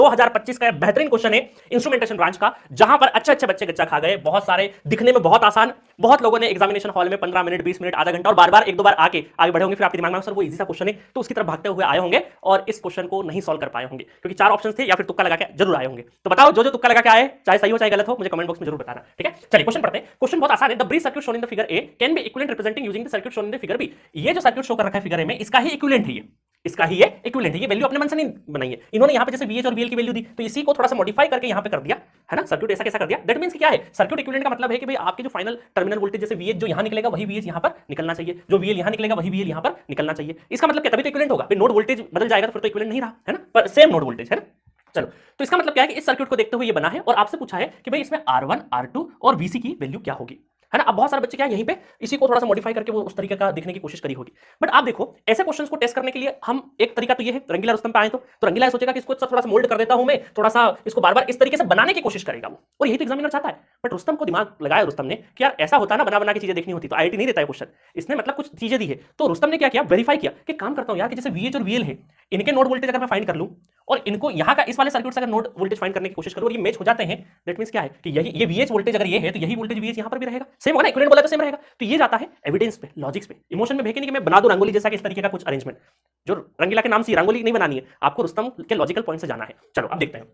2025 का बेहतरीन क्वेश्चन है इंस्ट्रूमेंटेशन ब्रांच का, जहां पर अच्छे अच्छे बच्चे गच्चा खा गए, बहुत सारे दिखने में बहुत आसान, बहुत लोगों ने एग्जामिनेशन हॉल में 15 मिनट 20 मिनट आधा घंटा और बार बार एक दो बार आके आगे बढ़े होंगे, फिर आपके दिमाग में सर वो इजी सा क्वेश्चन है तो उसकी तरफ भागते हुए आए होंगे और इस क्वेश्चन को नहीं सॉल्व कर पाए होंगे क्योंकि 4 ऑप्शन थे या फिर तुक्का लगा के जरूर आए होंगे। तो बताओ जो जो तुक्का लगा के आए, चाहे सही हो चाहे गलत हो, मुझे कमेंट बॉक्स में जरूर बताना। ठीक है, चलिए क्वेश्चन पढ़ते हैं। क्वेश्चन बहुत आसान है। The bridge circuit shown in the figure A can be equivalent representing using the circuit shown in the figure B. ये जो सर्किट शो कर रखा है फिगर ए में, इसका ही इक्विवेलेंट है, इसका ही ये इक्विवेलेंट है। ये वैल्यू अपने मन से नहीं बनाई है इन्होंने, यहाँ पे जैसे VH और VL की वैल्यू दी तो इसी को थोड़ा सा मॉडिफाई करके यहाँ पे कर दिया है ना, सर्किट ऐसा कैसा कर दिया। दैट मींस क्या है, सर्किट इक्विवेलेंट का मतलब है कि भाई आपके जो फाइनल टर्मिनल वोल्टेज जैसे VH जो यहाँ निकलेगा वही VH यहाँ पर निकलना चाहिए, जो VL यहाँ निकलेगा वही VL यहाँ पर निकलना चाहिए। इसका मतलब क्या, तभी तो इक्विवेलेंट होगा। फिर नोड वोल्टेज बदल जाएगा तो फिर तो इक्विवेलेंट नहीं रहा है ना, पर सेम नोड वोल्टेज है ना। चलो, तो इसका मतलब क्या है कि इस सर्किट को देखते हुए ये बना है और आपसे पूछा है कि भाई इसमें R1 R2 और VC की वैल्यू क्या होगी, है ना। अब बहुत सारे बच्चे क्या यहीं पे इसी को थोड़ा सा मॉडिफाई करके वो उस तरीके का दिखने की कोशिश करी होगी। बट आप देखो ऐसे क्वेश्चंस को टेस्ट करने के लिए हम एक तरीका तो ये है, रंगीला रुस्तम पे आए तो रंगीला सोचेगा कि इसको थोड़ा सा मोल्ड कर देता हूं मैं, थोड़ा सा इसको बार बार इस तरीके से बनाने की कोशिश करेगा वो, और यही तो एग्जामिनर चाहता है। बट रुस्तम को दिमाग लगाया रुस्तम ने कि यार ऐसा होता है ना, बना बना की चीजें देखनी होती तो IIT नहीं देता है क्वेश्चन, इसने मतलब कुछ चीजें दी है। तो रुस्तम ने क्या किया, वेरीफाई किया कि काम करता हूं यार कि जैसे VH और VL है, इनके नोड वोल्टेज अगर मैं फाइंड कर लूं और इनको यहाँ का इस वाले सर्किट से अगर नोड वोल्टेज फाइंड करने की कोशिश करूं और ये मैच हो जाते हैं, दैट मींस क्या है कि यही ये VH वोल्टेज अगर ये है तो यही वोल्टेज VH यहाँ पर भी रहेगा, सेम होगा ना, इक्विवेलेंट बोला तो सेम रहेगा। तो ये जाता है एविडेंस पे, लॉजिक्स पे, इमोशन में भेके नहीं कि मैं बना दूं रंगोली जैसा कि इस तरीके का कुछ अरेंजमेंट। जो रंगीला के नाम से रंगोली नहीं बनानी है, आपको रुस्तम के लॉजिकल पॉइंट से जाना है। चलो अब देखते हैं।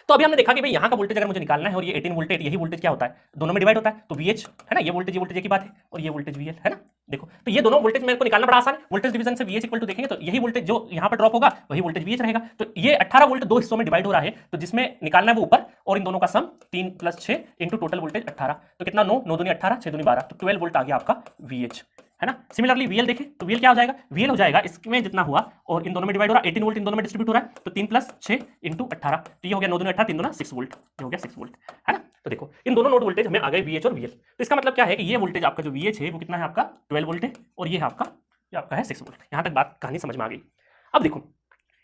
तो अभी हमने देखा कि भाई यहाँ का वोल्टेज अगर मुझे निकालना है और ये 18 वोल्टेज, यही वोल्टेज क्या होता है, दोनों में डिवाइड होता है, तो VH है ना, ये वोल्टेज एक ही बात है, और ये वोल्टेज VL है ना। देखो तो ये दोनों वोल्टेज मेरे को निकालना बड़ा आसान है। वोल्टेज डिवीजन से VH इक्वल टू देखेंगे तो यही वोल्टेज जो यहाँ पर ड्रॉप होगा वही वोल्टेज VH रहेगा। तो ये 18 वोल्ट दो हिस्सों में डिवाइड हो रहा है, तो जिसमें निकालना है वो ऊपर और इन दोनों का सम 3 + 6 इंटू टोटल वोल्टेज 18, तो कितना 9 9 दूनी 18 6 दूनी 12, तो 12 वोल्ट आ गया आपका VH, है ना। सिमिलरली VL देखें तो VL क्या हो जाएगा, VL हो जाएगा इसमें जितना हुआ और इन दोनों में डिवाइड हो रहा है, 18 वोल्ट इन दोनों में डिस्ट्रीब्यूट हो रहा है, तो 3 + 6 इंटू 18, तो ये हो गया 9 दूनी 18 3 दूना 6 वोल्ट, ये हो गया 6 वोल्ट, है ना। तो देखो इन दोनों नोड वोल्टेज हमें आ गए VH और VL। तो इसका मतलब क्या है कि ये वोल्टेज आपका जो VH है वो कितना है आपका 12 वोल्ट है और ये है आपका है 6 वोल्ट। यहां तक बात कहानी समझ में आ गई। अब देखो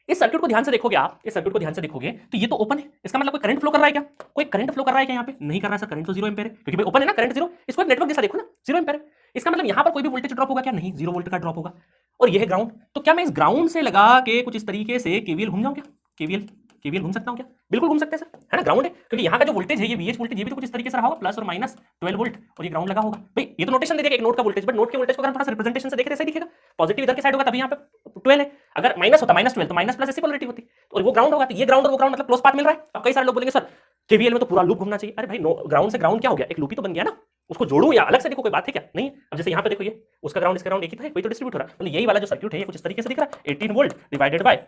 इस सर्किट को ध्यान से देखोगे, आप इस सर्किट को ध्यान से देखोगे तो ये तो ओपन है, इसका मतलब कोई करंट फ्लो कर रहा है क्या, कोई करंट फ्लो कर रहा है क्या यहाँ पे, नहीं कर रहा है सर, करंट तो 0 एम्पीयर है क्योंकि भाई ओपन है ना, करंट 0। इसको एक नेटवर्क जैसा देखो ना, 0 एम्पीयर है, इसका मतलब यहाँ पर कोई भी वोल्टेज ड्रॉप होगा क्या, नहीं, 0 वोल्ट का ड्रॉप होगा। और ये है ग्राउंड, तो क्या मैं इस ग्राउंड से लगा के कुछ इस तरीके से केवीएल घूम जाऊं क्या, केवीएल घूम सकता हूं क्या, बिल्कुल घूम सकते हैं सर, है ना। ग्राउंड है क्योंकि यहाँ का जो वोल्टेज है ये VH वोल्टेज, ये भी तो कुछ इस तरीके से रहा होगा, प्लस और माइनस 12 वोल्ट, और ये ग्राउंड लगा होगा। भाई ये तो नोटेशन दे दिया एक नोड का वोल्टेज, बट नोड के वोल्टेज को अगर हम थोड़ा सा रिप्रेजेंटेशन से देखें ऐसे दिखेगा, पॉजिटिव इधर के साइड होगा तभी यहाँ पे 12 है, अगर माइनस होता -12 तो माइनस प्लस ऐसी पोलरिटी होती, और वो ग्राउंड होगा, तो ये ग्राउंड और वो ग्राउंड मतलब क्लोज पाथ मिल रहा है। अब कई सारे लोग बोलेंगे सर केवीएल में तो पूरा लूप घूमना चाहिए, अरे भाई ग्राउंड से ग्राउंड क्या हो गया, एक लूप ही तो बन गया ना, उसको जोड़ू या अलग से देखो कोई बात है क्या, नहीं। अब जैसे यहाँ पे देखो ये उसका ग्राउंड इसका ग्राउंड एक ही है, कोई तो डिस्ट्रीब्यूट हो रहा है, मतलब यही वाला जो सर्किट है ये कुछ इस तरीके से दिख रहा है, 18 वोल्ट डिवाइडेड बाय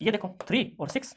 ये देखो 3 और 6,